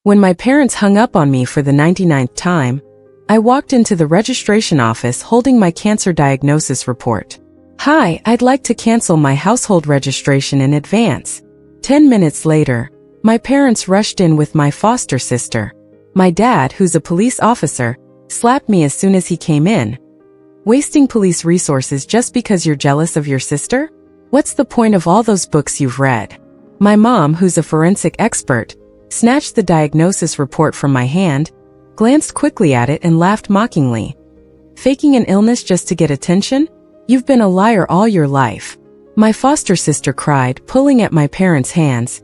When my parents hung up on me for the 99th time, I walked into the registration office holding my cancer diagnosis report. "Hi, I'd like to cancel my household registration in advance." 10 minutes later, my parents rushed in with my foster sister. My dad, who's a police officer, slapped me as soon as he came in. "Wasting police resources just because you're jealous of your sister? What's the point of all those books you've read?" My mom, who's a forensic expert, snatched the diagnosis report from my hand, glanced quickly at it and laughed mockingly. "Faking an illness just to get attention? You've been a liar all your life." My foster sister cried, pulling at my parents' hands.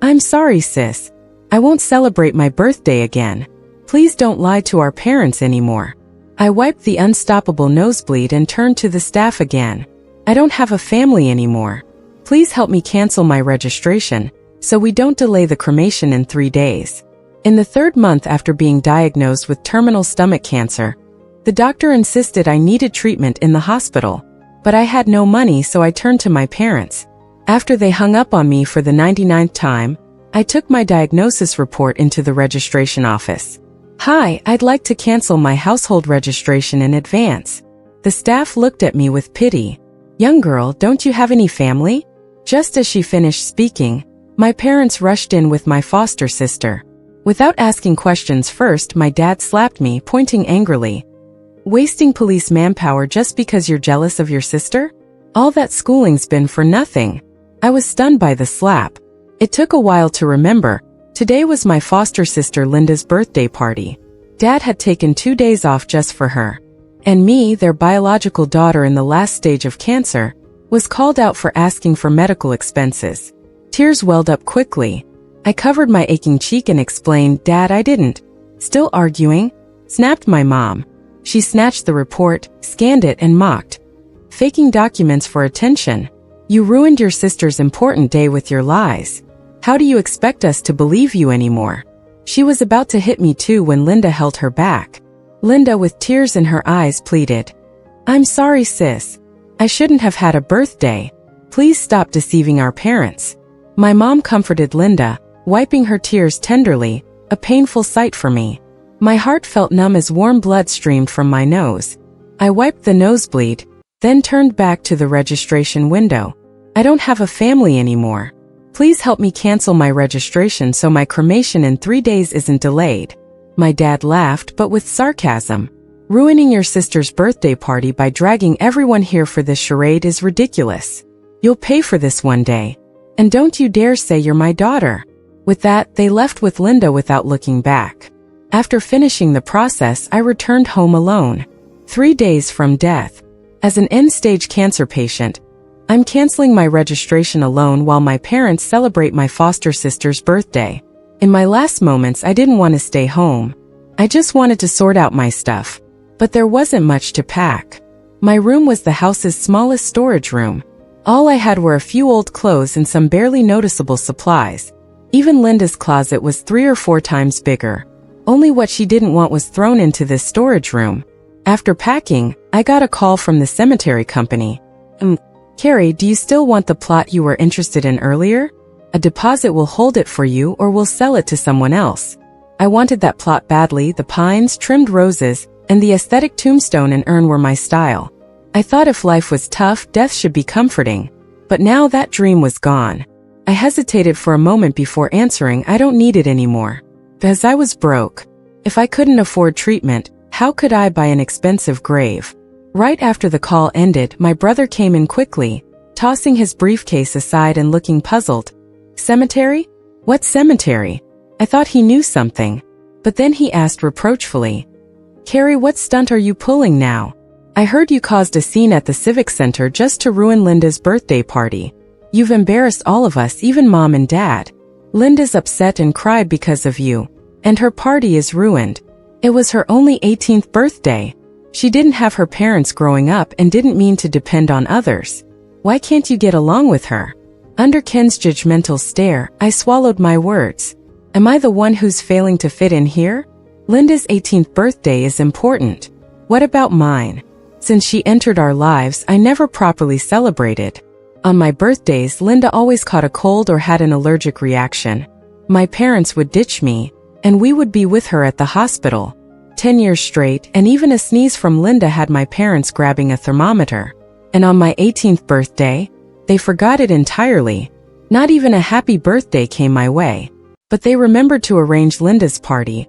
"I'm sorry, sis. I won't celebrate my birthday again. Please don't lie to our parents anymore." I wiped the unstoppable nosebleed and turned to the staff again. "I don't have a family anymore. Please help me cancel my registration, so we don't delay the cremation in 3 days." In the 3rd month after being diagnosed with terminal stomach cancer, the doctor insisted I needed treatment in the hospital, but I had no money, so I turned to my parents. After they hung up on me for the 99th time, I took my diagnosis report into the registration office. "Hi, I'd like to cancel my household registration in advance." The staff looked at me with pity. "Young girl, don't you have any family?" Just as she finished speaking, my parents rushed in with my foster sister. Without asking questions first, my dad slapped me, pointing angrily. "Wasting police manpower just because you're jealous of your sister? All that schooling's been for nothing." I was stunned by the slap. It took a while to remember. Today was my foster sister Linda's birthday party. Dad had taken 2 days off just for her. And me, their biological daughter in the last stage of cancer, was called out for asking for medical expenses. Tears welled up quickly. I covered my aching cheek and explained, "Dad, I didn't." "Still arguing?" snapped my mom. She snatched the report, scanned it, and mocked. "Faking documents for attention. You ruined your sister's important day with your lies. How do you expect us to believe you anymore?" She was about to hit me too when Linda held her back. Linda, with tears in her eyes, pleaded, "I'm sorry, sis. I shouldn't have had a birthday. Please stop deceiving our parents." My mom comforted Linda, wiping her tears tenderly, a painful sight for me. My heart felt numb as warm blood streamed from my nose. I wiped the nosebleed, then turned back to the registration window. "I don't have a family anymore. Please help me cancel my registration so my cremation in 3 days isn't delayed." My dad laughed, but with sarcasm. "Ruining your sister's birthday party by dragging everyone here for this charade is ridiculous. You'll pay for this one day. And don't you dare say you're my daughter." With that, they left with Linda without looking back. After finishing the process, I returned home alone. 3 days from death. As an end-stage cancer patient, I'm canceling my registration alone while my parents celebrate my foster sister's birthday. In my last moments, I didn't want to stay home. I just wanted to sort out my stuff. But there wasn't much to pack. My room was the house's smallest storage room. All I had were a few old clothes and some barely noticeable supplies. Even Linda's closet was 3 or 4 times bigger. Only what she didn't want was thrown into this storage room. After packing, I got a call from the cemetery company. Carrie, do you still want the plot you were interested in earlier? A deposit will hold it for you or we'll sell it to someone else." I wanted that plot badly. The pines, trimmed roses, and the aesthetic tombstone and urn were my style. I thought if life was tough, death should be comforting. But now that dream was gone. I hesitated for a moment before answering. I don't need it anymore. Because I was broke. If I couldn't afford treatment, how could I buy an expensive grave? Right after the call ended, my brother came in quickly, tossing his briefcase aside and looking puzzled. "Cemetery? What cemetery?" I thought he knew something. But then he asked reproachfully, "Carrie, what stunt are you pulling now? I heard you caused a scene at the Civic Center just to ruin Linda's birthday party. You've embarrassed all of us, even Mom and Dad. Linda's upset and cried because of you. And her party is ruined. It was her only 18th birthday. She didn't have her parents growing up and didn't mean to depend on others. Why can't you get along with her?" Under Ken's judgmental stare, I swallowed my words. Am I the one who's failing to fit in here? Linda's 18th birthday is important. What about mine? Since she entered our lives, I never properly celebrated. On my birthdays, Linda always caught a cold or had an allergic reaction. My parents would ditch me, and we would be with her at the hospital. 10 years straight, and even a sneeze from Linda had my parents grabbing a thermometer. And on my 18th birthday, they forgot it entirely. Not even a happy birthday came my way. But they remembered to arrange Linda's party,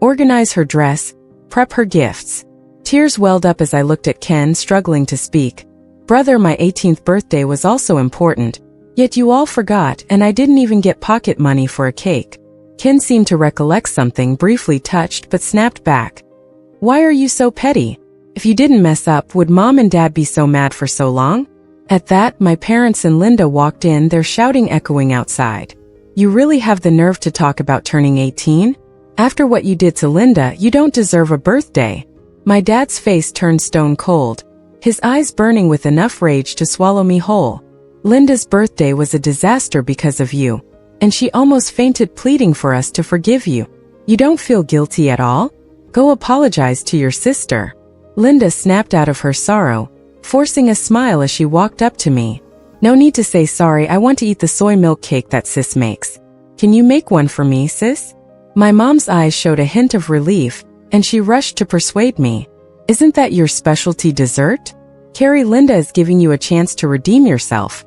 organize her dress, prep her gifts. Tears welled up as I looked at Ken, struggling to speak. Brother, my 18th birthday was also important, yet you all forgot, and I didn't even get pocket money for a cake. Ken seemed to recollect something, briefly touched, but snapped back. Why are you so petty? If you didn't mess up, would Mom and Dad be so mad for so long? At that, my parents and Linda walked in, their shouting echoing outside. You really have the nerve to talk about turning 18? After what you did to Linda, you don't deserve a birthday. My dad's face turned stone cold, his eyes burning with enough rage to swallow me whole. Linda's birthday was a disaster because of you, and she almost fainted, pleading for us to forgive you. You don't feel guilty at all? Go apologize to your sister. Linda snapped out of her sorrow, forcing a smile as she walked up to me. No need to say sorry, I want to eat the soy milk cake that sis makes. Can you make one for me, sis? My mom's eyes showed a hint of relief, and she rushed to persuade me. Isn't that your specialty dessert? Carrie, Linda is giving you a chance to redeem yourself.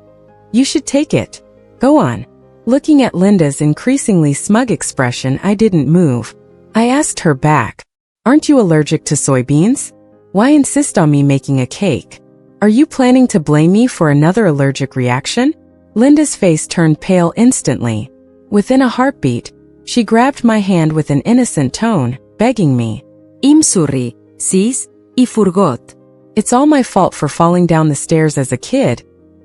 You should take it. Go on. Looking at Linda's increasingly smug expression, I didn't move. I asked her back. Aren't you allergic to soybeans? Why insist on me making a cake? Are you planning to blame me for another allergic reaction? Linda's face turned pale instantly. Within a heartbeat, she grabbed my hand with an innocent tone, begging me. I'm sorry, sis, I forgot. It's all my fault for falling down the stairs as a kid,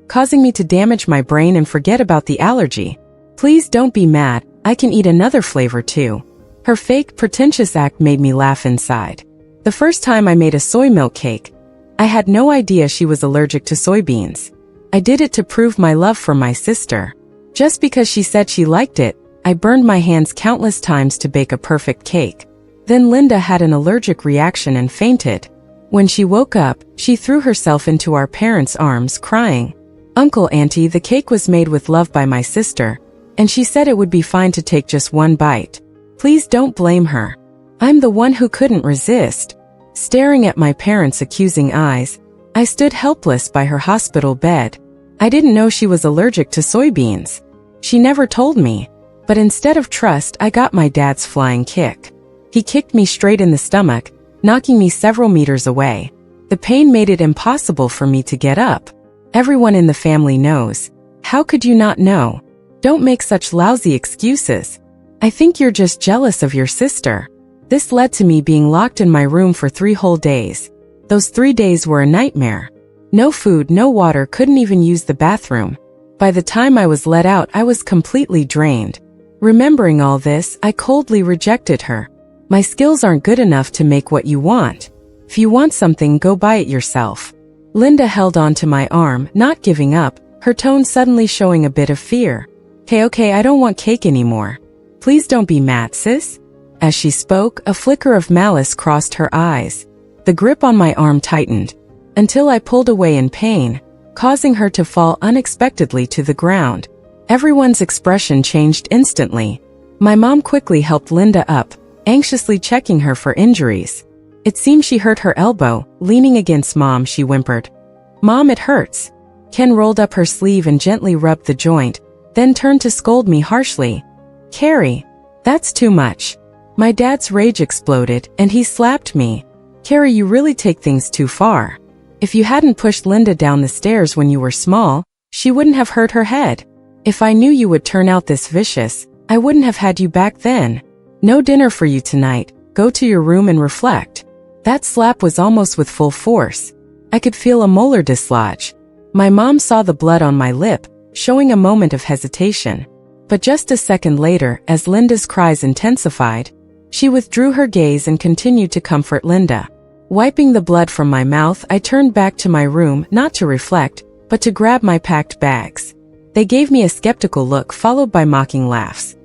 causing me to damage my brain and forget about the allergy. Please don't be mad, I can eat another flavor too. Her fake, pretentious act made me laugh inside. The first time I made a soy milk cake, I had no idea she was allergic to soybeans. I did it to prove my love for my sister. Just because she said she liked it, I burned my hands countless times to bake a perfect cake. Then Linda had an allergic reaction and fainted. When she woke up, she threw herself into our parents' arms, crying. Uncle, Auntie, the cake was made with love by my sister, and she said it would be fine to take just one bite. Please don't blame her. I'm the one who couldn't resist. Staring at my parents' accusing eyes, I stood helpless by her hospital bed. I didn't know she was allergic to soybeans. She never told me. But instead of trust, I got my dad's flying kick. He kicked me straight in the stomach, knocking me several meters away. The pain made it impossible for me to get up. Everyone in the family knows. How could you not know? Don't make such lousy excuses. I think you're just jealous of your sister. This led to me being locked in my room for 3 whole days. Those 3 days were a nightmare. No food, no water, couldn't even use the bathroom. By the time I was let out, I was completely drained. Remembering all this, I coldly rejected her. My skills aren't good enough to make what you want. If you want something, go buy it yourself. Linda held on to my arm, not giving up, her tone suddenly showing a bit of fear. Okay, I don't want cake anymore. Please don't be mad, sis. As she spoke, a flicker of malice crossed her eyes. The grip on my arm tightened, until I pulled away in pain, causing her to fall unexpectedly to the ground. Everyone's expression changed instantly. My mom quickly helped Linda up, anxiously checking her for injuries. It seemed she hurt her elbow. Leaning against Mom, she whimpered. Mom, it hurts. Ken rolled up her sleeve and gently rubbed the joint, then turned to scold me harshly. Carrie, that's too much. My dad's rage exploded, and he slapped me. Carrie, you really take things too far. If you hadn't pushed Linda down the stairs when you were small, she wouldn't have hurt her head. If I knew you would turn out this vicious, I wouldn't have had you back then. No dinner for you tonight. Go to your room and reflect. That slap was almost with full force. I could feel a molar dislodge. My mom saw the blood on my lip, showing a moment of hesitation. But just a second later, as Linda's cries intensified, she withdrew her gaze and continued to comfort Linda. Wiping the blood from my mouth, I turned back to my room, not to reflect, but to grab my packed bags. They gave me a skeptical look followed by mocking laughs.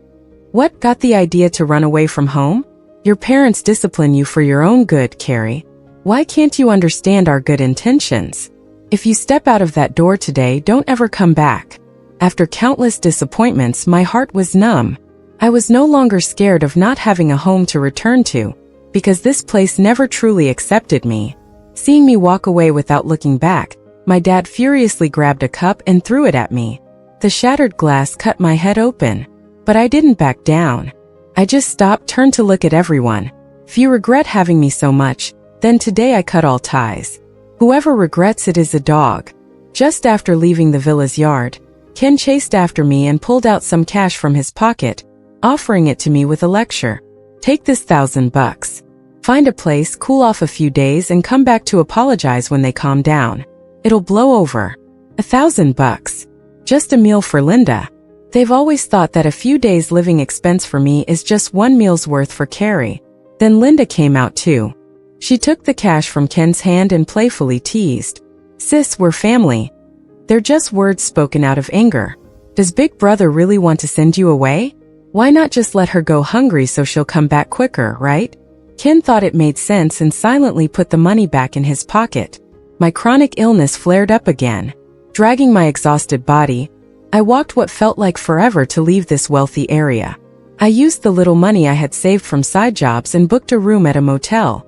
What got the idea to run away from home? Your parents discipline you for your own good, Carrie. Why can't you understand our good intentions? If you step out of that door today, don't ever come back. After countless disappointments, my heart was numb. I was no longer scared of not having a home to return to, because this place never truly accepted me. Seeing me walk away without looking back, my dad furiously grabbed a cup and threw it at me. The shattered glass cut my head open, but I didn't back down. I just stopped, turned to look at everyone. If you regret having me so much, then today I cut all ties. Whoever regrets it is a dog. Just after leaving the villa's yard, Ken chased after me and pulled out some cash from his pocket, offering it to me with a lecture. Take this $1,000. Find a place, cool off a few days, and come back to apologize when they calm down. It'll blow over. $1,000. Just a meal for Linda. They've always thought that a few days living expense for me is just one meal's worth for Carrie. Then Linda came out too. She took the cash from Ken's hand and playfully teased. Sis, we're family. They're just words spoken out of anger. Does Big Brother really want to send you away? Why not just let her go hungry so she'll come back quicker, right? Ken thought it made sense and silently put the money back in his pocket. My chronic illness flared up again. Dragging my exhausted body, I walked what felt like forever to leave this wealthy area. I used the little money I had saved from side jobs and booked a room at a motel.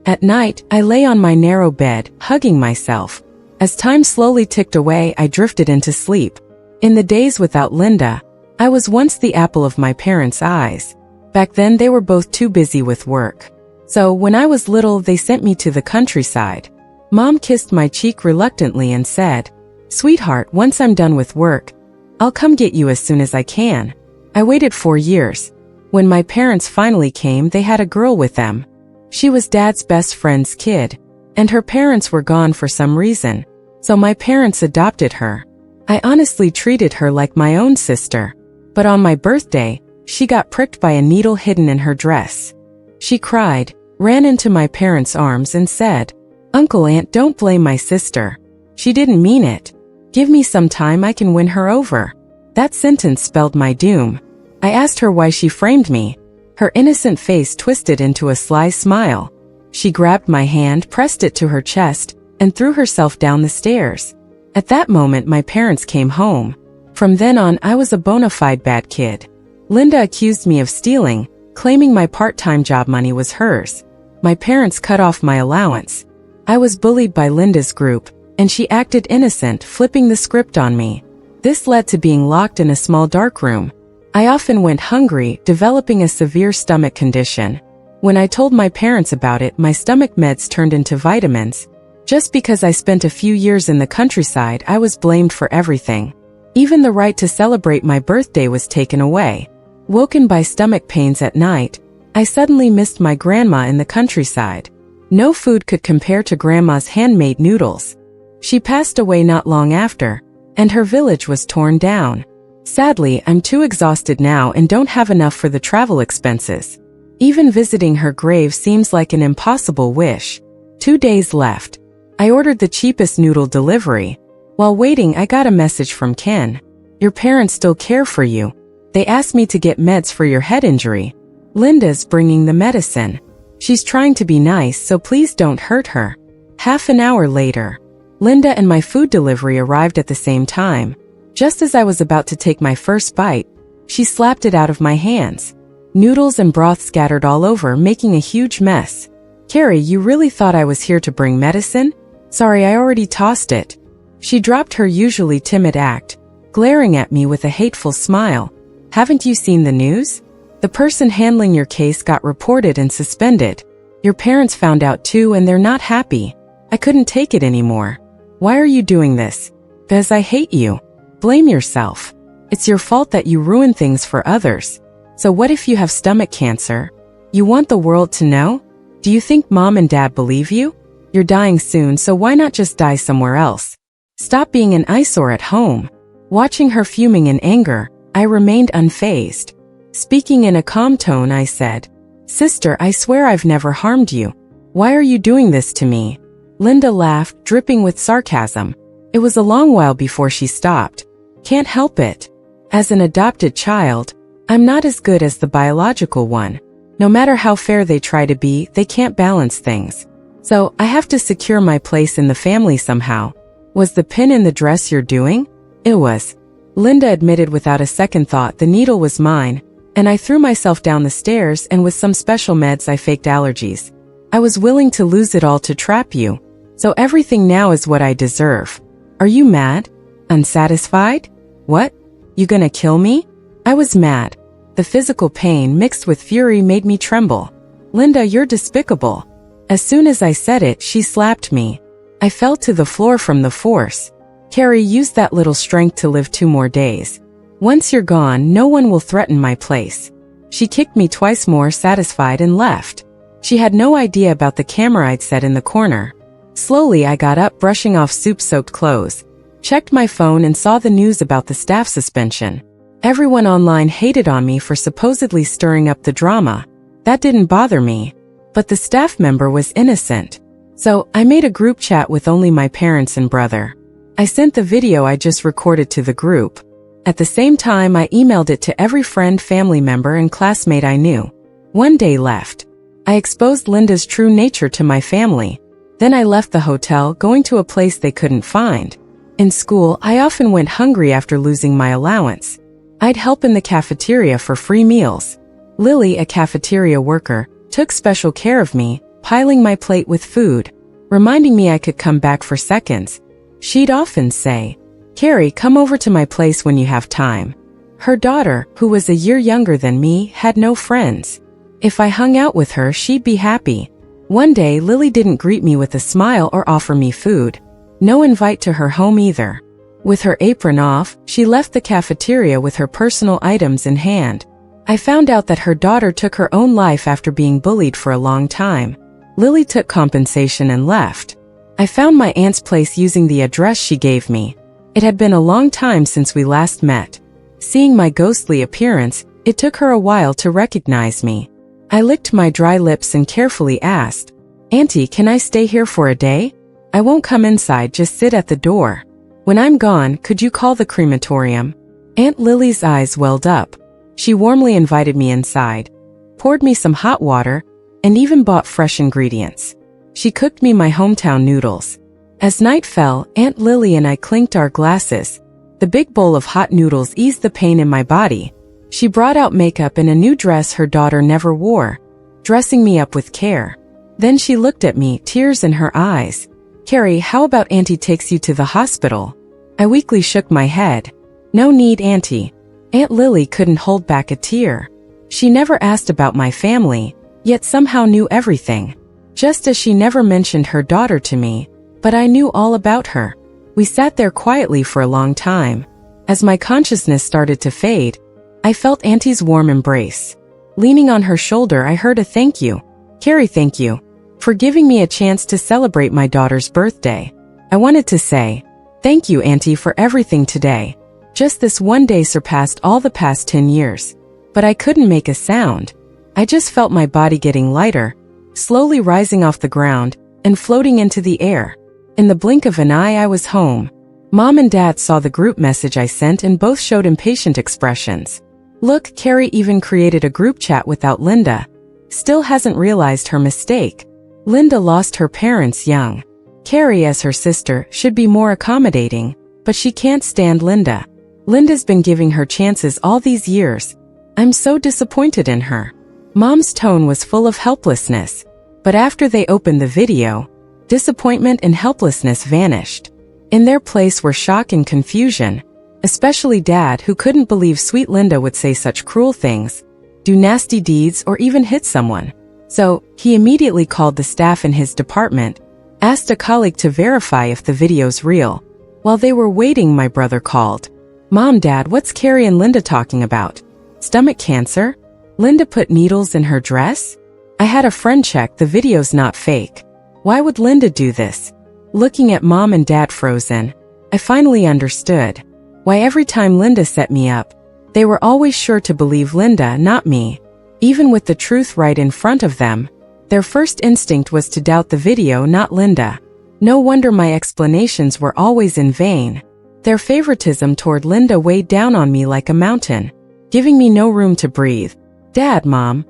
At night, I lay on my narrow bed, hugging myself. As time slowly ticked away, I drifted into sleep. In the days without Linda, I was once the apple of my parents' eyes. Back then they were both too busy with work. So when I was little, they sent me to the countryside. Mom kissed my cheek reluctantly and said, "Sweetheart, once I'm done with work, I'll come get you as soon as I can." I waited 4 years. When my parents finally came, they had a girl with them. She was Dad's best friend's kid, and her parents were gone for some reason, so my parents adopted her. I honestly treated her like my own sister. But on my birthday, she got pricked by a needle hidden in her dress. She cried, ran into my parents' arms and said, "Uncle, Aunt, don't blame my sister. She didn't mean it. Give me some time, I can win her over." That sentence spelled my doom. I asked her why she framed me. Her innocent face twisted into a sly smile. She grabbed my hand, pressed it to her chest, and threw herself down the stairs. At that moment, my parents came home. From then on, I was a bona fide bad kid. Linda accused me of stealing, claiming my part-time job money was hers. My parents cut off my allowance. I was bullied by Linda's group, and she acted innocent, flipping the script on me. This led to being locked in a small dark room. I often went hungry, developing a severe stomach condition. When I told my parents about it, my stomach meds turned into vitamins. Just because I spent a few years in the countryside, I was blamed for everything. Even the right to celebrate my birthday was taken away. Woken by stomach pains at night, I suddenly missed my grandma in the countryside. No food could compare to Grandma's handmade noodles. She passed away not long after, and her village was torn down. Sadly, I'm too exhausted now and don't have enough for the travel expenses. Even visiting her grave seems like an impossible wish. 2 days left. I ordered the cheapest noodle delivery. While waiting, I got a message from Ken. "Your parents still care for you. They asked me to get meds for your head injury. Linda's bringing the medicine. She's trying to be nice, so please don't hurt her." Half an hour later, Linda and my food delivery arrived at the same time. Just as I was about to take my first bite, she slapped it out of my hands. Noodles and broth scattered all over, making a huge mess. "Carrie, you really thought I was here to bring medicine? Sorry, I already tossed it." She dropped her usually timid act, glaring at me with a hateful smile. "Haven't you seen the news? The person handling your case got reported and suspended. Your parents found out too and they're not happy." I couldn't take it anymore. "Why are you doing this?" "Because I hate you." "Blame yourself. It's your fault that you ruin things for others. So what if you have stomach cancer? You want the world to know? Do you think Mom and Dad believe you? You're dying soon, so why not just die somewhere else? Stop being an eyesore at home." Watching her fuming in anger, I remained unfazed. Speaking in a calm tone, I said, "Sister, I swear I've never harmed you. Why are you doing this to me?" Linda laughed, dripping with sarcasm. It was a long while before she stopped. "Can't help it. As an adopted child, I'm not as good as the biological one. No matter how fair they try to be, they can't balance things. So I have to secure my place in the family somehow." "Was the pin in the dress you're doing?" "It was." Linda admitted without a second thought the needle was mine, and I threw myself down the stairs, and with some special meds I faked allergies. I was willing to lose it all to trap you, so everything now is what I deserve. Are you mad? Unsatisfied? What? You gonna kill me? I was mad. The physical pain mixed with fury made me tremble. Linda, you're despicable. As soon as I said it, she slapped me. I fell to the floor from the force. Carrie, use that little strength to live 2 more days. Once you're gone, no one will threaten my place. She kicked me twice more, satisfied, and left. She had no idea about the camera I'd set in the corner. Slowly I got up, brushing off soup-soaked clothes. Checked my phone and saw the news about the staff suspension. Everyone online hated on me for supposedly stirring up the drama. That didn't bother me. But the staff member was innocent. So, I made a group chat with only my parents and brother. I sent the video I just recorded to the group. At the same time, I emailed it to every friend, family member, and classmate I knew. 1 day left. I exposed Linda's true nature to my family. Then I left the hotel, going to a place they couldn't find. In school, I often went hungry after losing my allowance. I'd help in the cafeteria for free meals. Lily, a cafeteria worker, took special care of me, piling my plate with food, reminding me I could come back for seconds. She'd often say, "Carrie, come over to my place when you have time." Her daughter, who was a year younger than me, had no friends. If I hung out with her, she'd be happy. One day, Lily didn't greet me with a smile or offer me food. No invite to her home either. With her apron off, she left the cafeteria with her personal items in hand. I found out that her daughter took her own life after being bullied for a long time. Lily took compensation and left. I found my aunt's place using the address she gave me. It had been a long time since we last met. Seeing my ghostly appearance, it took her a while to recognize me. I licked my dry lips and carefully asked, "Auntie, can I stay here for a day? I won't come inside, just sit at the door. When I'm gone, could you call the crematorium?" Aunt Lily's eyes welled up. She warmly invited me inside, poured me some hot water, and even bought fresh ingredients. She cooked me my hometown noodles. As night fell, Aunt Lily and I clinked our glasses. The big bowl of hot noodles eased the pain in my body. She brought out makeup and a new dress her daughter never wore, dressing me up with care. Then she looked at me, tears in her eyes. "Carrie, how about Auntie takes you to the hospital?" I weakly shook my head. "No need, Auntie." Aunt Lily couldn't hold back a tear. She never asked about my family, yet somehow knew everything. Just as she never mentioned her daughter to me, but I knew all about her. We sat there quietly for a long time. As my consciousness started to fade, I felt Auntie's warm embrace. Leaning on her shoulder, I heard a "Thank you, Carrie, thank you for giving me a chance to celebrate my daughter's birthday." I wanted to say, "Thank you, Auntie, for everything today. Just this one day surpassed all the past 10 years. But I couldn't make a sound. I just felt my body getting lighter, slowly rising off the ground and floating into the air. In the blink of an eye, I was home. Mom and Dad saw the group message I sent and both showed impatient expressions. Look, Carrie even created a group chat without Linda. Still hasn't realized her mistake. Linda lost her parents young. Carrie, as her sister, should be more accommodating, but she can't stand Linda. Linda's been giving her chances all these years. I'm so disappointed in her. Mom's tone was full of helplessness, but after they opened the video, disappointment and helplessness vanished. In their place were shock and confusion, especially Dad, who couldn't believe sweet Linda would say such cruel things, do nasty deeds, or even hit someone. So, he immediately called the staff in his department, asked a colleague to verify if the video's real. While they were waiting, my brother called. "Mom, Dad, what's Carrie and Linda talking about? Stomach cancer? Linda put needles in her dress?" I had a friend check, the video's not fake. Why would Linda do this? Looking at Mom and Dad frozen, I finally understood why every time Linda set me up, they were always sure to believe Linda, not me. Even with the truth right in front of them, their first instinct was to doubt the video, not Linda. No wonder my explanations were always in vain. Their favoritism toward Linda weighed down on me like a mountain, giving me no room to breathe. "Dad, Mom,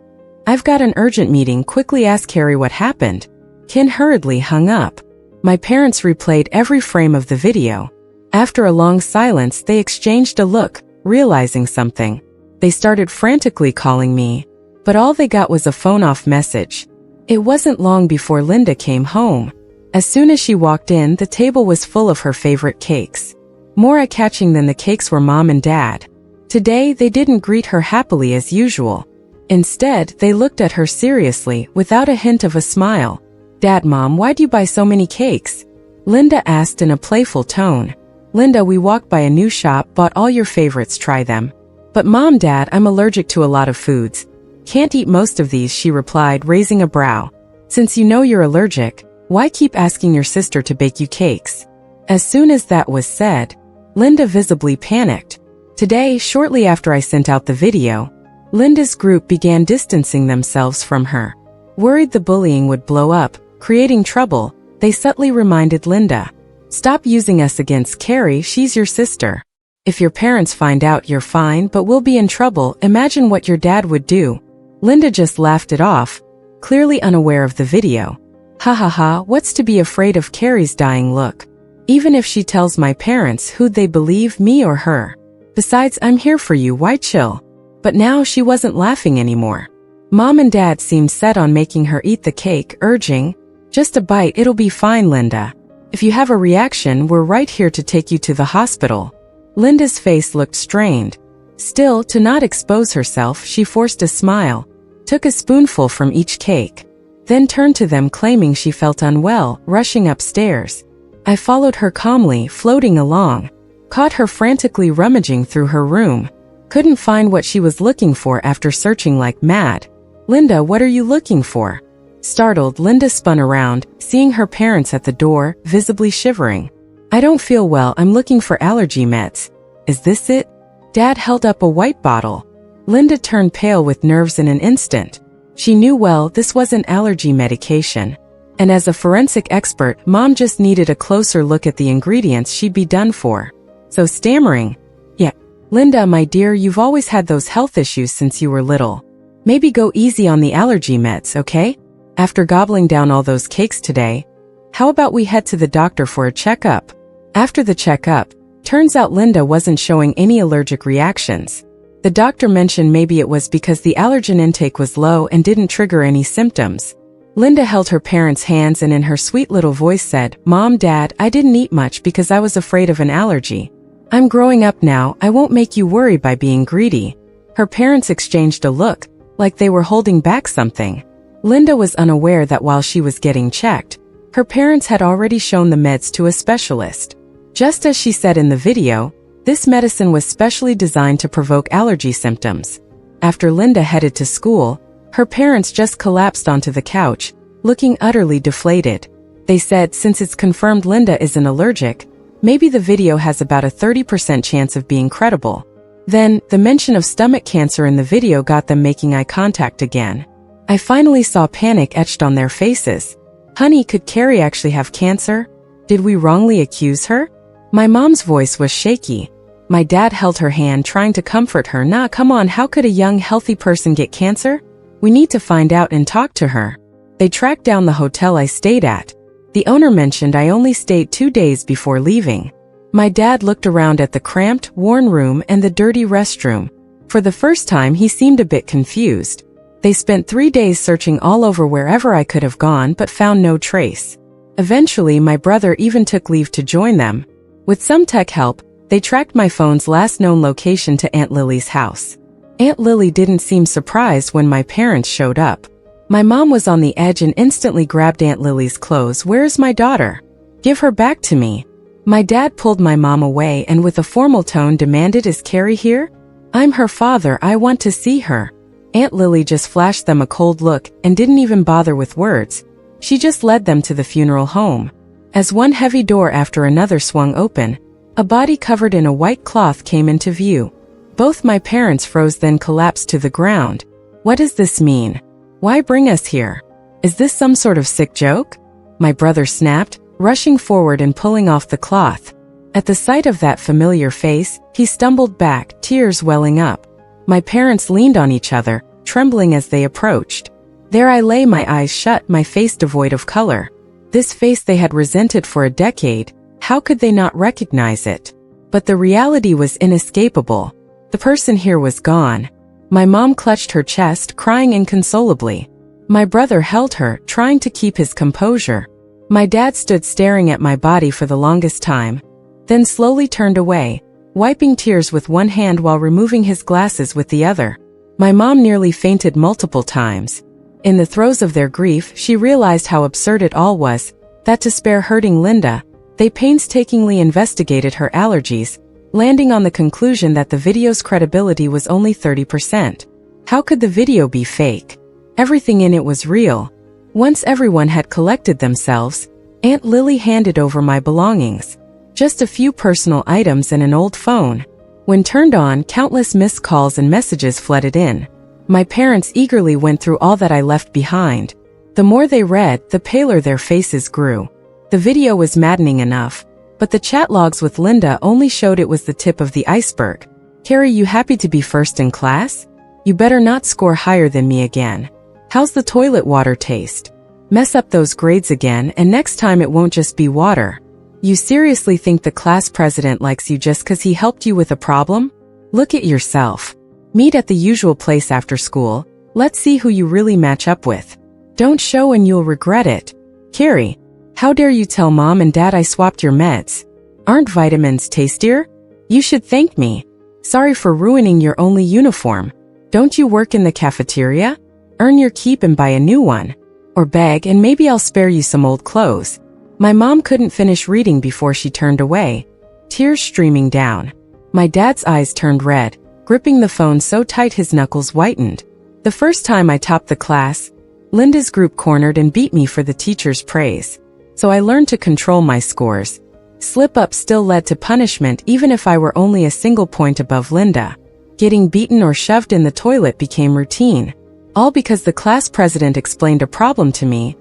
I've got an urgent meeting, quickly ask Carrie what happened." Ken hurriedly hung up. My parents replayed every frame of the video. After a long silence, they exchanged a look, realizing something. They started frantically calling me, but all they got was a phone-off message. It wasn't long before Linda came home. As soon as she walked in, the table was full of her favorite cakes. More eye-catching than the cakes were Mom and Dad. Today, they didn't greet her happily as usual. Instead, they looked at her seriously, without a hint of a smile. "Dad, Mom, why do you buy so many cakes?" Linda asked in a playful tone. "Linda, we walked by a new shop, bought all your favorites, try them." "But Mom, Dad, I'm allergic to a lot of foods. Can't eat most of these," she replied, raising a brow. "Since you know you're allergic, why keep asking your sister to bake you cakes?" As soon as that was said, Linda visibly panicked. Today, shortly after I sent out the video, Linda's group began distancing themselves from her. Worried the bullying would blow up, creating trouble, they subtly reminded Linda, "Stop using us against Carrie, she's your sister. If your parents find out, you're fine, but we'll be in trouble. Imagine what your dad would do." Linda just laughed it off, clearly unaware of the video. "Ha ha ha, what's to be afraid of Carrie's dying look? Even if she tells my parents, who'd they believe, me or her? Besides, I'm here for you, why chill?" But now she wasn't laughing anymore. Mom and Dad seemed set on making her eat the cake, urging, "Just a bite, it'll be fine, Linda. If you have a reaction, we're right here to take you to the hospital." Linda's face looked strained. Still, to not expose herself, she forced a smile, took a spoonful from each cake, then turned to them claiming she felt unwell, rushing upstairs. I followed her calmly, floating along, caught her frantically rummaging through her room. Couldn't find what she was looking for after searching like mad. "Linda, what are you looking for?" Startled, Linda spun around, seeing her parents at the door, visibly shivering. "I don't feel well, I'm looking for allergy meds." "Is this it?" Dad held up a white bottle. Linda turned pale with nerves in an instant. She knew well this wasn't allergy medication. And as a forensic expert, Mom just needed a closer look at the ingredients, she'd be done for. So stammering, "Yeah, Linda, my dear, you've always had those health issues since you were little. Maybe go easy on the allergy meds, okay? After gobbling down all those cakes today, how about we head to the doctor for a checkup?" After the checkup, turns out Linda wasn't showing any allergic reactions. The doctor mentioned maybe it was because the allergen intake was low and didn't trigger any symptoms. Linda held her parents' hands and in her sweet little voice said, "Mom, Dad, I didn't eat much because I was afraid of an allergy. I'm growing up now, I won't make you worry by being greedy." Her parents exchanged a look, like they were holding back something. Linda was unaware that while she was getting checked, her parents had already shown the meds to a specialist. Just as she said in the video, this medicine was specially designed to provoke allergy symptoms. After Linda headed to school, her parents just collapsed onto the couch, looking utterly deflated. They said since it's confirmed Linda isn't allergic, maybe the video has about a 30% chance of being credible. Then, the mention of stomach cancer in the video got them making eye contact again. I finally saw panic etched on their faces. "Honey, could Carrie actually have cancer? Did we wrongly accuse her?" My mom's voice was shaky. My dad held her hand, trying to comfort her. "Nah, come on, how could a young, healthy person get cancer? We need to find out and talk to her." They tracked down the hotel I stayed at. The owner mentioned I only stayed 2 days before leaving. My dad looked around at the cramped, worn room and the dirty restroom. For the first time, he seemed a bit confused. They spent 3 days searching all over wherever I could have gone but found no trace. Eventually, my brother even took leave to join them. With some tech help, they tracked my phone's last known location to Aunt Lily's house. Aunt Lily didn't seem surprised when my parents showed up. My mom was on the edge and instantly grabbed Aunt Lily's clothes. "Where's my daughter? Give her back to me." My dad pulled my mom away and with a formal tone demanded, "Is Carrie here? I'm her father, I want to see her." Aunt Lily just flashed them a cold look and didn't even bother with words. She just led them to the funeral home. As one heavy door after another swung open, a body covered in a white cloth came into view. Both my parents froze, then collapsed to the ground. "What does this mean? Why bring us here? Is this some sort of sick joke?" My brother snapped, rushing forward and pulling off the cloth. At the sight of that familiar face, he stumbled back, tears welling up. My parents leaned on each other, trembling as they approached. There I lay, my eyes shut, my face devoid of color. This face they had resented for a decade, How could they not recognize it? But the reality was inescapable. The person here was gone. My mom clutched her chest, crying inconsolably. My brother held her, trying to keep his composure. My dad stood staring at my body for the longest time, then slowly turned away, wiping tears with one hand while removing his glasses with the other. My mom nearly fainted multiple times. In the throes of their grief, she realized how absurd it all was, that to spare hurting Linda, they painstakingly investigated her allergies, landing on the conclusion that the video's credibility was only 30%. How could the video be fake? Everything in it was real. Once everyone had collected themselves, Aunt Lily handed over my belongings. Just a few personal items and an old phone. When turned on, countless missed calls and messages flooded in. My parents eagerly went through all that I left behind. The more they read, the paler their faces grew. The video was maddening enough, but the chat logs with Linda only showed it was the tip of the iceberg. "Carrie, you happy to be first in class? You better not score higher than me again. How's the toilet water taste? Mess up those grades again and next time it won't just be water. You seriously think the class president likes you just 'cause he helped you with a problem? Look at yourself. Meet at the usual place after school. Let's see who you really match up with. Don't show and you'll regret it. Carrie, how dare you tell mom and dad I swapped your meds? Aren't vitamins tastier? You should thank me. Sorry for ruining your only uniform. Don't you work in the cafeteria? Earn your keep and buy a new one. Or beg and maybe I'll spare you some old clothes." My mom couldn't finish reading before she turned away, tears streaming down. My dad's eyes turned red, gripping the phone so tight his knuckles whitened. The first time I topped the class, Linda's group cornered and beat me for the teacher's praise. So I learned to control my scores. Slip-up still led to punishment even if I were only a single point above Linda. Getting beaten or shoved in the toilet became routine. All because the class president explained a problem to me.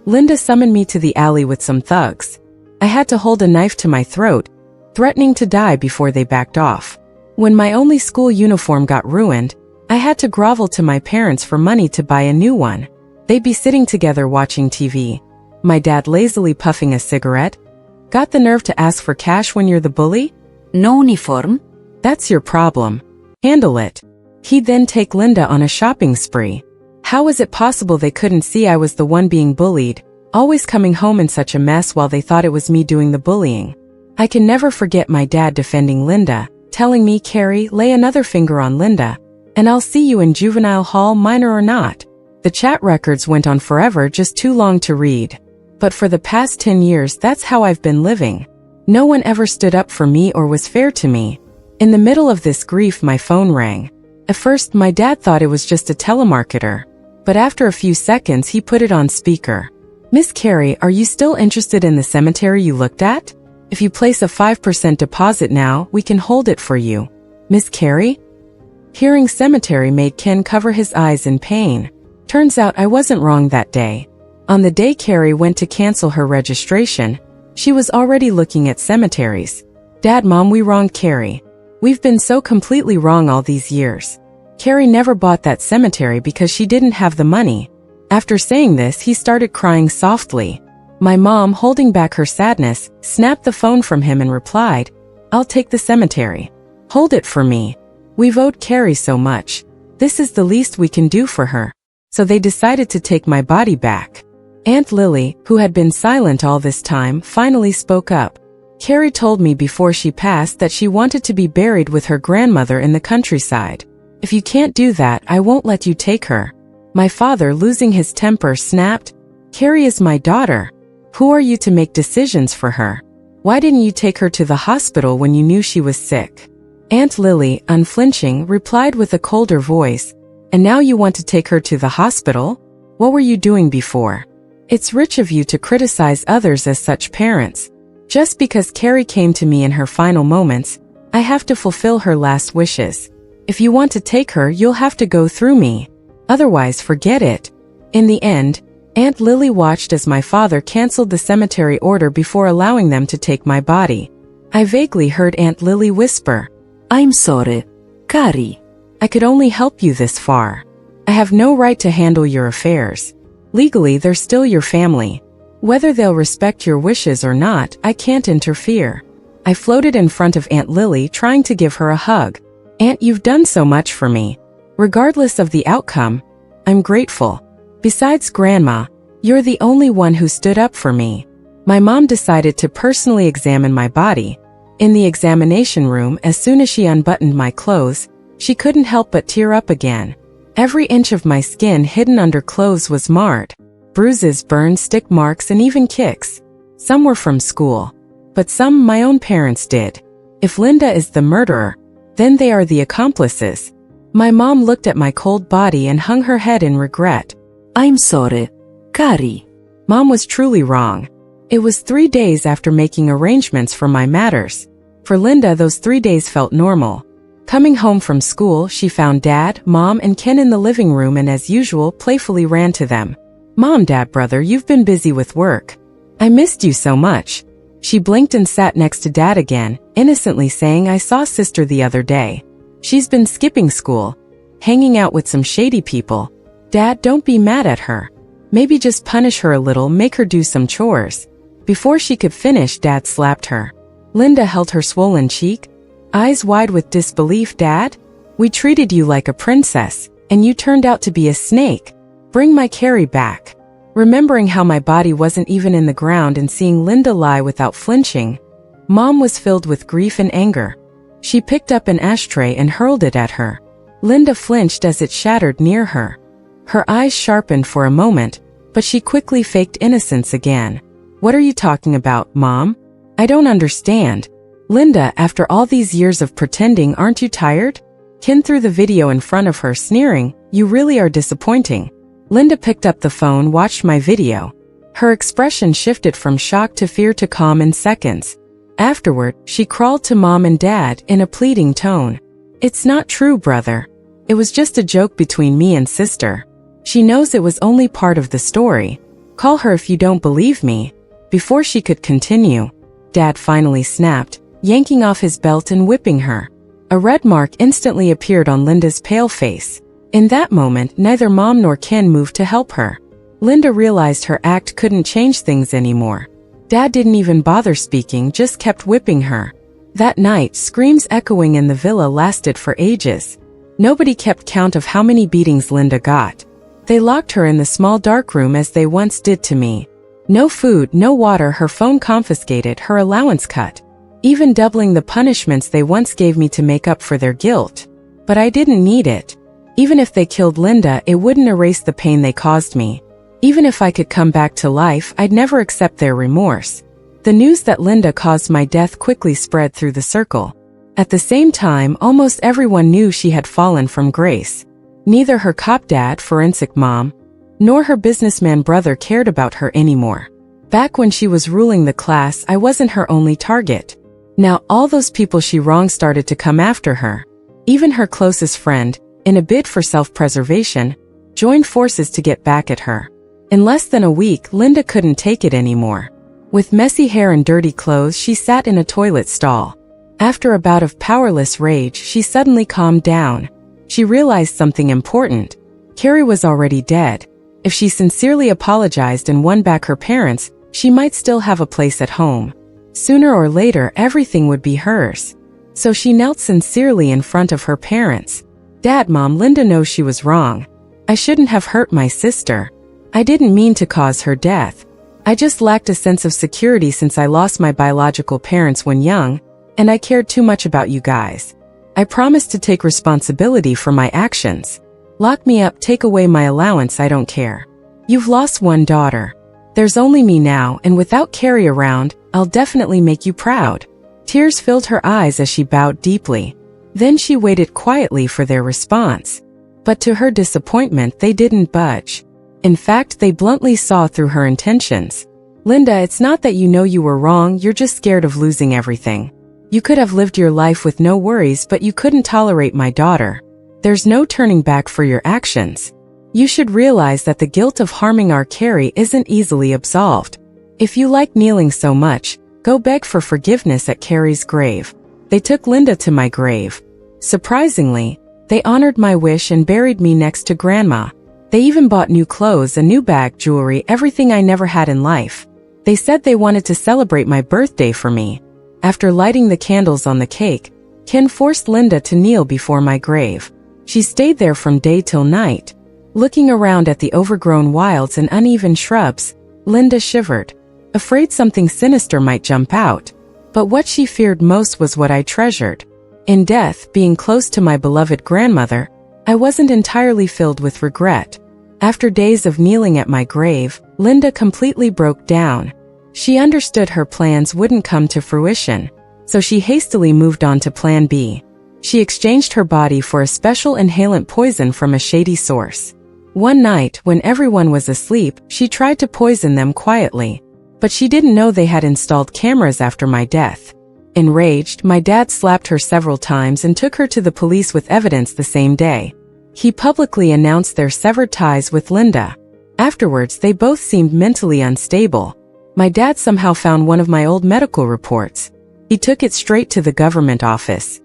Linda summoned me to the alley with some thugs. I had to hold a knife to my throat, threatening to die before they backed off. When my only school uniform got ruined, I had to grovel to my parents for money to buy a new one. They'd be sitting together watching TV. My dad lazily puffing a cigarette. Got the nerve to ask for cash when you're the bully? No uniform? That's your problem. Handle it. He'd then take Linda on a shopping spree. How was it possible they couldn't see I was the one being bullied, always coming home in such a mess while they thought it was me doing the bullying? I can never forget my dad defending Linda, telling me, "Carrie, lay another finger on Linda, and I'll see you in juvenile hall, minor or not." The chat records went on forever, just too long to read. But for the past 10 years, that's how I've been living. No one ever stood up for me or was fair to me. In the middle of this grief, my phone rang. At first, my dad thought it was just a telemarketer. But after a few seconds, he put it on speaker. "Miss Carrie, are you still interested in the cemetery you looked at? If you place a 5% deposit now, we can hold it for you." "Miss Carrie?" Hearing cemetery made Ken cover his eyes in pain. Turns out I wasn't wrong that day. On the day Carrie went to cancel her registration, she was already looking at cemeteries. "Dad, Mom, we wronged Carrie. We've been so completely wrong all these years. Carrie never bought that cemetery because she didn't have the money." After saying this, he started crying softly. My mom, holding back her sadness, snapped the phone from him and replied, "I'll take the cemetery. Hold it for me. We've owed Carrie so much. This is the least we can do for her." So they decided to take my body back. Aunt Lily, who had been silent all this time, finally spoke up. "Carrie told me before she passed that she wanted to be buried with her grandmother in the countryside. If you can't do that, I won't let you take her." My father, losing his temper, snapped, "Carrie is my daughter. Who are you to make decisions for her? Why didn't you take her to the hospital when you knew she was sick?" Aunt Lily, unflinching, replied with a colder voice, "And now you want to take her to the hospital? What were you doing before? It's rich of you to criticize others as such parents. Just because Carrie came to me in her final moments, I have to fulfill her last wishes. If you want to take her, you'll have to go through me. Otherwise, forget it." In the end, Aunt Lily watched as my father canceled the cemetery order before allowing them to take my body. I vaguely heard Aunt Lily whisper, "I'm sorry, Carrie. I could only help you this far. I have no right to handle your affairs. Legally, they're still your family. Whether they'll respect your wishes or not, I can't interfere. I floated in front of Aunt Lily trying to give her a hug. Aunt, you've done so much for me. Regardless of the outcome, I'm grateful. Besides Grandma, you're the only one who stood up for me. My mom decided to personally examine my body. In the examination room, as soon as she unbuttoned my clothes, she couldn't help but tear up again. Every inch of my skin hidden under clothes was marred. Bruises, burns, stick marks, and even kicks. Some were from school, but some my own parents did. If Linda is the murderer, then they are the accomplices. My mom looked at my cold body and hung her head in regret. I'm sorry, Carrie. Mom was truly wrong. It was 3 days after making arrangements for my matters. For Linda, those 3 days felt normal. Coming home from school, she found Dad, Mom, and Ken in the living room and as usual, playfully ran to them. Mom, Dad, brother, you've been busy with work. I missed you so much. She blinked and sat next to Dad again, innocently saying, I saw sister the other day. She's been skipping school, hanging out with some shady people. Dad, don't be mad at her. Maybe just punish her a little, make her do some chores. Before she could finish, Dad slapped her. Linda held her swollen cheek, eyes wide with disbelief. Dad, we treated you like a princess, and you turned out to be a snake. Bring my Carrie back. Remembering how my body wasn't even in the ground and seeing Linda lie without flinching, Mom was filled with grief and anger. She picked up an ashtray and hurled it at her. Linda flinched as it shattered near her. Her eyes sharpened for a moment, but she quickly faked innocence again. What are you talking about, Mom? I don't understand. Linda, after all these years of pretending, aren't you tired? Ken threw the video in front of her, sneering, you really are disappointing. Linda picked up the phone, watched my video. Her expression shifted from shock to fear to calm in seconds. Afterward, she crawled to Mom and Dad in a pleading tone. It's not true, brother. It was just a joke between me and sister. She knows it was only part of the story. Call her if you don't believe me. Before she could continue, Dad finally snapped, yanking off his belt and whipping her. A red mark instantly appeared on Linda's pale face. In that moment, neither Mom nor Ken moved to help her. Linda realized her act couldn't change things anymore. Dad didn't even bother speaking, just kept whipping her. That night, screams echoing in the villa lasted for ages. Nobody kept count of how many beatings Linda got. They locked her in the small dark room as they once did to me. No food, no water, her phone confiscated, her allowance cut. Even doubling the punishments they once gave me to make up for their guilt. But I didn't need it. Even if they killed Linda, it wouldn't erase the pain they caused me. Even if I could come back to life, I'd never accept their remorse. The news that Linda caused my death quickly spread through the circle. At the same time, almost everyone knew she had fallen from grace. Neither her cop dad, forensic mom, nor her businessman brother cared about her anymore. Back when she was ruling the class, I wasn't her only target. Now all those people she wronged started to come after her. Even her closest friend, in a bid for self-preservation, joined forces to get back at her. In less than a week, Linda couldn't take it anymore. With messy hair and dirty clothes, she sat in a toilet stall. After a bout of powerless rage, she suddenly calmed down. She realized something important. Carrie was already dead. If she sincerely apologized and won back her parents, she might still have a place at home. Sooner or later, everything would be hers. So she knelt sincerely in front of her parents. Dad, Mom, Linda knows she was wrong. I shouldn't have hurt my sister. I didn't mean to cause her death. I just lacked a sense of security since I lost my biological parents when young, and I cared too much about you guys. I promised to take responsibility for my actions. Lock me up, take away my allowance, I don't care. You've lost one daughter. There's only me now, and without Carrie around, I'll definitely make you proud. Tears filled her eyes as she bowed deeply. Then she waited quietly for their response. But to her disappointment, they didn't budge. In fact, they bluntly saw through her intentions. Linda, it's not that you know you were wrong, you're just scared of losing everything. You could have lived your life with no worries, but you couldn't tolerate my daughter. There's no turning back for your actions. You should realize that the guilt of harming our Carrie isn't easily absolved. If you like kneeling so much, go beg for forgiveness at Carrie's grave. They took Linda to my grave. Surprisingly, they honored my wish and buried me next to Grandma. They even bought new clothes, a new bag, jewelry, everything I never had in life. They said they wanted to celebrate my birthday for me. After lighting the candles on the cake, Ken forced Linda to kneel before my grave. She stayed there from day till night. Looking around at the overgrown wilds and uneven shrubs, Linda shivered, afraid something sinister might jump out. But what she feared most was what I treasured. In death, being close to my beloved grandmother, I wasn't entirely filled with regret. After days of kneeling at my grave, Linda completely broke down. She understood her plans wouldn't come to fruition, so she hastily moved on to Plan B. She exchanged her body for a special inhalant poison from a shady source. One night, when everyone was asleep, she tried to poison them quietly, but she didn't know they had installed cameras after my death. Enraged, my dad slapped her several times and took her to the police with evidence the same day. He publicly announced their severed ties with Linda. Afterwards, they both seemed mentally unstable. My dad somehow found one of my old medical reports. He took it straight to the government office.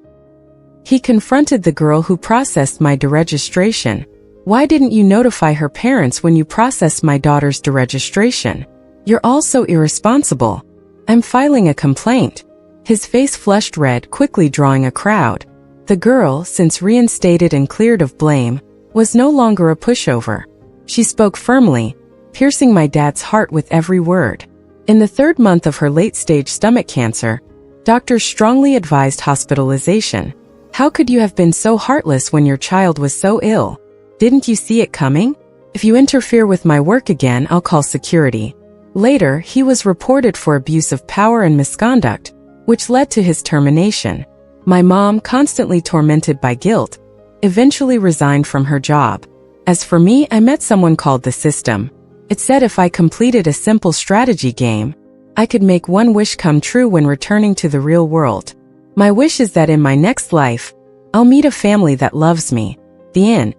He confronted the girl who processed my deregistration. Why didn't you notify her parents when you processed my daughter's deregistration? You're all so irresponsible. I'm filing a complaint. His face flushed red, quickly drawing a crowd. The girl, since reinstated and cleared of blame, was no longer a pushover. She spoke firmly, piercing my dad's heart with every word. In the 3rd month of her late-stage stomach cancer, doctors strongly advised hospitalization. How could you have been so heartless when your child was so ill? Didn't you see it coming? If you interfere with my work again, I'll call security. Later, he was reported for abuse of power and misconduct, which led to his termination. My mom, constantly tormented by guilt, eventually resigned from her job. As for me, I met someone called the system. It said if I completed a simple strategy game, I could make one wish come true when returning to the real world. My wish is that in my next life, I'll meet a family that loves me. The end.